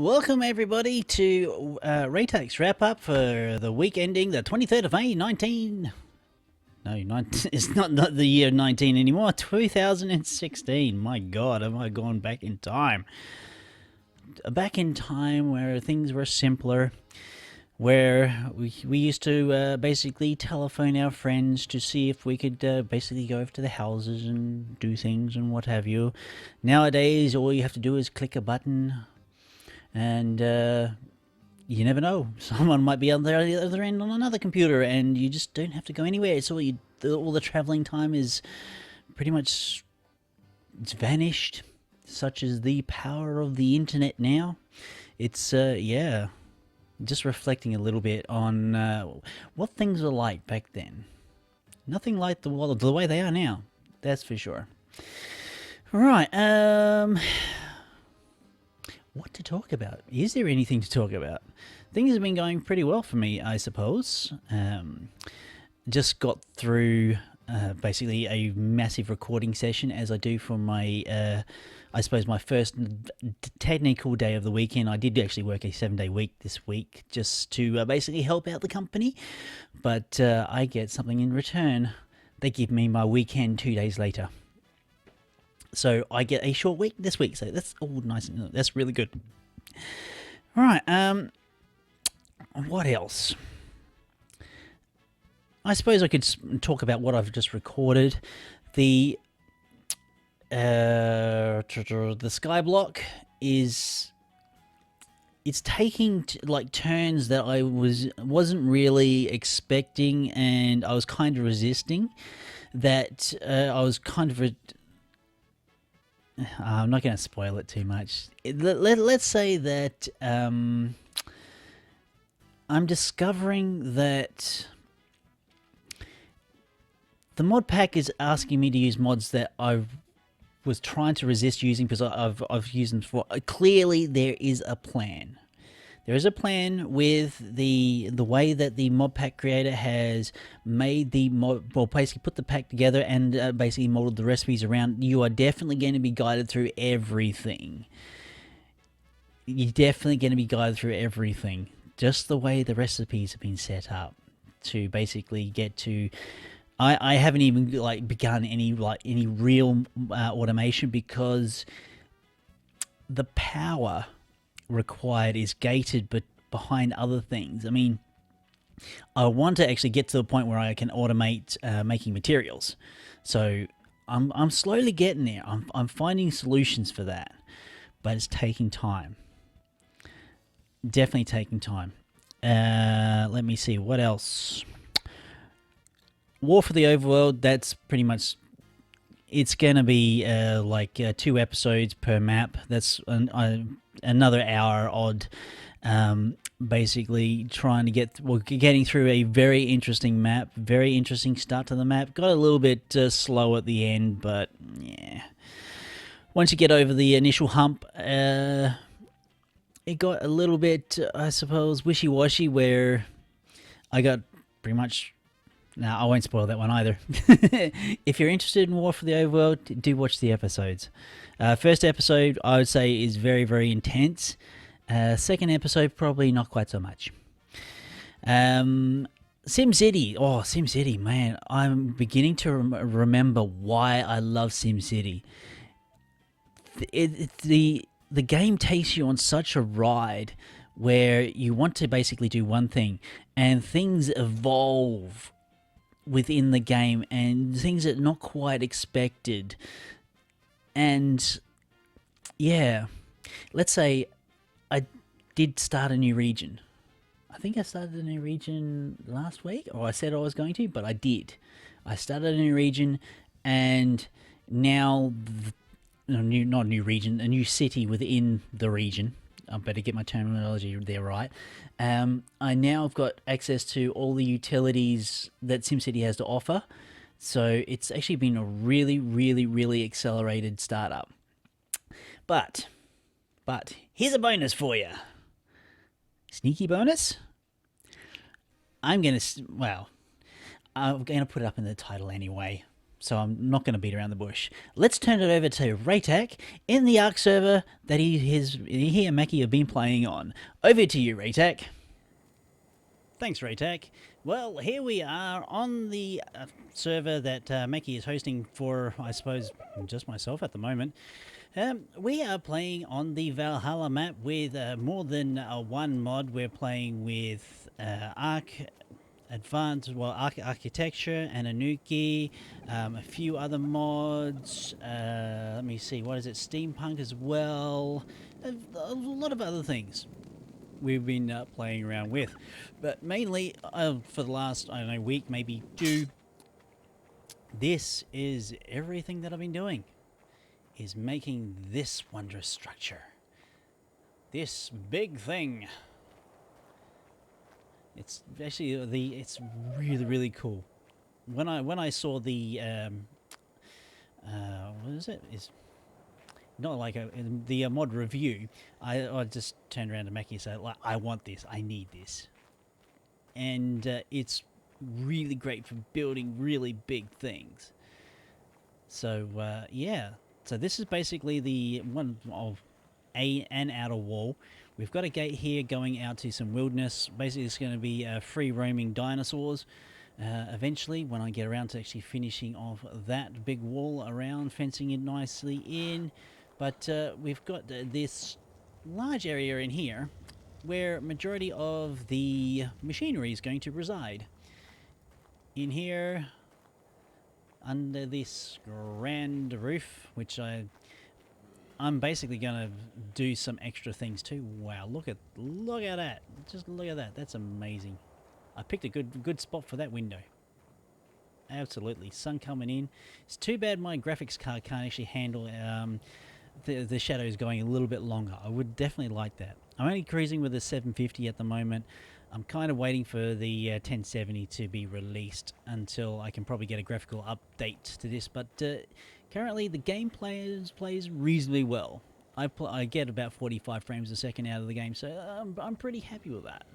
Welcome everybody to Raetac's wrap-up for the week ending the 23rd of May, 19... No, 19, it's not the year 19 anymore, 2016. My God, have I gone back in time. Back in time where things were simpler, where we used to basically telephone our friends to see if we could basically go over to the houses and do things and what have you. Nowadays, all you have to do is click a button and you never know. Someone might be out there at the other end on another computer, and you just don't have to go anywhere. It's all the traveling time is pretty much it's vanished. Such as the power of the internet now. It's yeah, just reflecting a little bit on what things were like back then. Nothing like the way they are now. That's for sure. Right. What to talk about? Is there anything to talk about? Things have been going pretty well for me, I suppose. Just got through basically a massive recording session, as I do for my, I suppose, my first technical day of the weekend. I did actually work a 7-day week this week just to basically help out the company, but I get something in return. They give me my weekend 2 days later. So I get a short week this week, so that's all nice and that's really good. All right, what else? I suppose I could talk about what I've just recorded. The Skyblock is it's taking like turns that I wasn't really expecting, and I was kind of resisting. That I was kind of. I'm not going to spoil it too much. Let's say that I'm discovering that the mod pack is asking me to use mods that I was trying to resist using because I've used them before. Clearly, there is a plan. There is a plan with the way that the mod pack creator has made the mod, well, basically put the pack together and basically modeled the recipes around. You are definitely going to be guided through everything. You're definitely going to be guided through everything. Just the way the recipes have been set up to basically get to. I haven't even like begun any real automation because the power required is gated but behind other things. I mean, I want to actually get to the point where I can automate making materials. So I'm slowly getting there. I'm finding solutions for that, but it's taking time. Definitely taking time. Let me see what else. War for the Overworld. That's pretty much. It's gonna be like 2 episodes per map. That's another hour odd. Basically trying to getting through a very interesting map. Very interesting start to the map. Got a little bit slow at the end, but yeah. Once you get over the initial hump, it got a little bit, I suppose, wishy-washy, where I got pretty much. No, I won't spoil that one either. If you're interested in War for the Overworld, do watch the episodes. First episode, I would say, is very, very intense. Second episode, probably not quite so much. SimCity. Oh, SimCity, man. I'm beginning to remember why I love SimCity. The game takes you on such a ride where you want to basically do one thing, and things evolve within the game, and things that are not quite expected. And yeah, let's say I did start a new region. I think I started a new region last week, or I said I was going to, but I did. I started a new region, and now not a new region, a new city within the region. I better get my terminology there right. I now have got access to all the utilities that SimCity has to offer. So it's actually been a really, really, really accelerated startup. But here's a bonus for you. Sneaky bonus? I'm going to put it up in the title anyway. so I'm not going to beat around the bush. Let's turn it over to Raetac in the Ark server that he and Mackie have been playing on. Over to you, Raetac. Thanks, Raetac. Well, here we are on the server that Mackie is hosting for, I suppose, just myself at the moment. We are playing on the Valhalla map with more than one mod. We're playing with Ark Advanced, well, Architecture and Anuki, a few other mods. Let me see, what is it? Steampunk as well. A lot of other things we've been playing around with. But mainly for the last, I don't know, week, maybe two, this is everything that I've been doing, is making this wondrous structure. This big thing. It's actually it's really, really cool. When I saw the what is it? It's not like the mod review. I just turned around to Mackie and said, like, I want this. I need this. And it's really great for building really big things. So yeah. So this is basically the one of an outer wall. We've got a gate here going out to some wilderness. Basically, it's going to be free roaming dinosaurs. Eventually, when I get around to actually finishing off that big wall around, fencing it nicely in. But we've got this large area in here where majority of the machinery is going to reside. In here, under this grand roof, which I'm basically going to do some extra things too. Wow, look at that. Just look at that. That's amazing. I picked a good spot for that window. Absolutely. Sun coming in. It's too bad my graphics card can't actually handle the shadows going a little bit longer. I would definitely like that. I'm only cruising with a 750 at the moment. I'm kind of waiting for the 1070 to be released until I can probably get a graphical update to this. But currently, the game plays reasonably well. I get about 45 frames a second out of the game, so I'm pretty happy with that.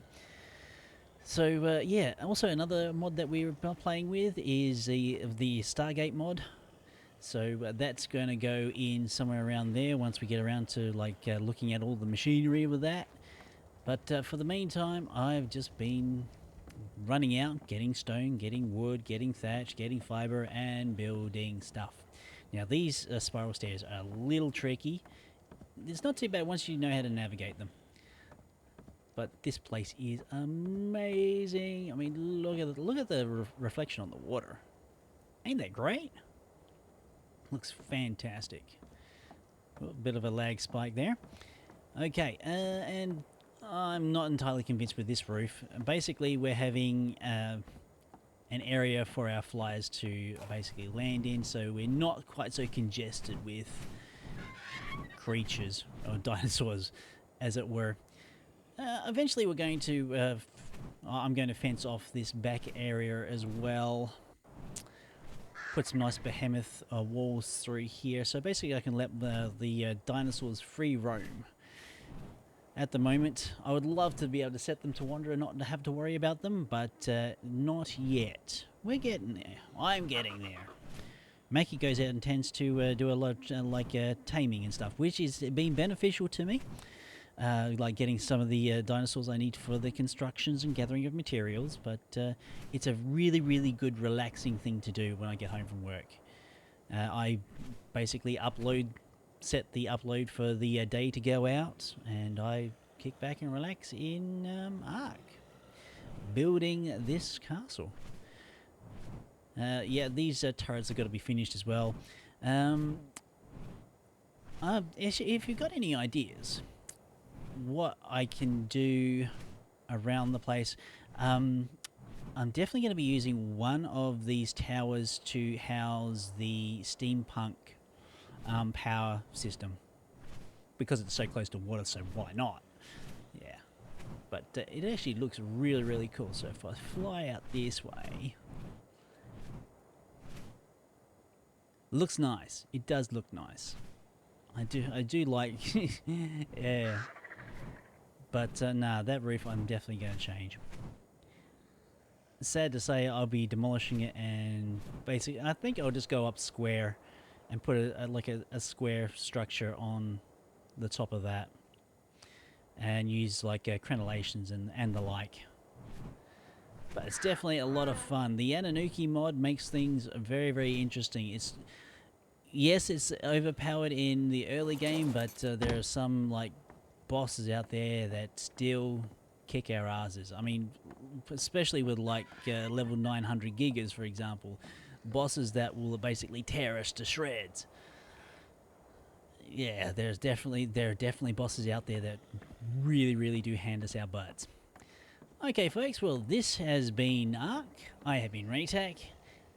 So yeah, also another mod that we're playing with is the Stargate mod. So that's going to go in somewhere around there once we get around to looking at all the machinery with that. But for the meantime, I've just been running out, getting stone, getting wood, getting thatch, getting fiber, and building stuff. Now these spiral stairs are a little tricky. It's not too bad once you know how to navigate them. But this place is amazing. I mean, look at the reflection on the water. Ain't that great? Looks fantastic. A bit of a lag spike there. Okay, and I'm not entirely convinced with this roof. Basically, we're having an area for our flyers to basically land in, so we're not quite so congested with creatures or dinosaurs, as it were. Eventually, we're going to. I'm going to fence off this back area as well. Put some nice behemoth walls through here, so basically I can let the dinosaurs free roam. At the moment, I would love to be able to set them to wander and not have to worry about them, but not yet. We're getting there. I'm getting there. Mackie goes out and tends to do a lot of taming and stuff, which has been beneficial to me. Like getting some of the dinosaurs I need for the constructions and gathering of materials, but it's a really, really good relaxing thing to do when I get home from work. I basically set the upload for the day to go out, and I kick back and relax in Ark, building this castle. Yeah, these turrets have got to be finished as well. If you've got any ideas what I can do around the place, I'm definitely going to be using one of these towers to house the steampunk power system, because it's so close to water, so why not? Yeah, but it actually looks really, really cool. So if I fly out this way, looks nice. It does look nice. I do like yeah. But nah, that roof I'm definitely going to change. sad to say, I'll be demolishing it, and basically, I think I'll just go up square and put like a square structure on the top of that, and use like crenellations and the like. But it's definitely a lot of fun. The Ananuki mod makes things very, very interesting. Yes, it's overpowered in the early game, but there are some like bosses out there that still kick our asses. I mean, especially with like level 900 gigas, for example, bosses that will basically tear us to shreds. Yeah, there are definitely bosses out there that really, really do hand us our butts. Okay, folks, well, this has been Ark. I have been Raetac.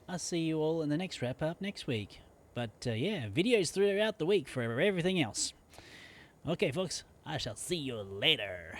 I'll see you all in the next wrap up next week. But yeah, videos throughout the week for everything else. Okay, folks, I shall see you later.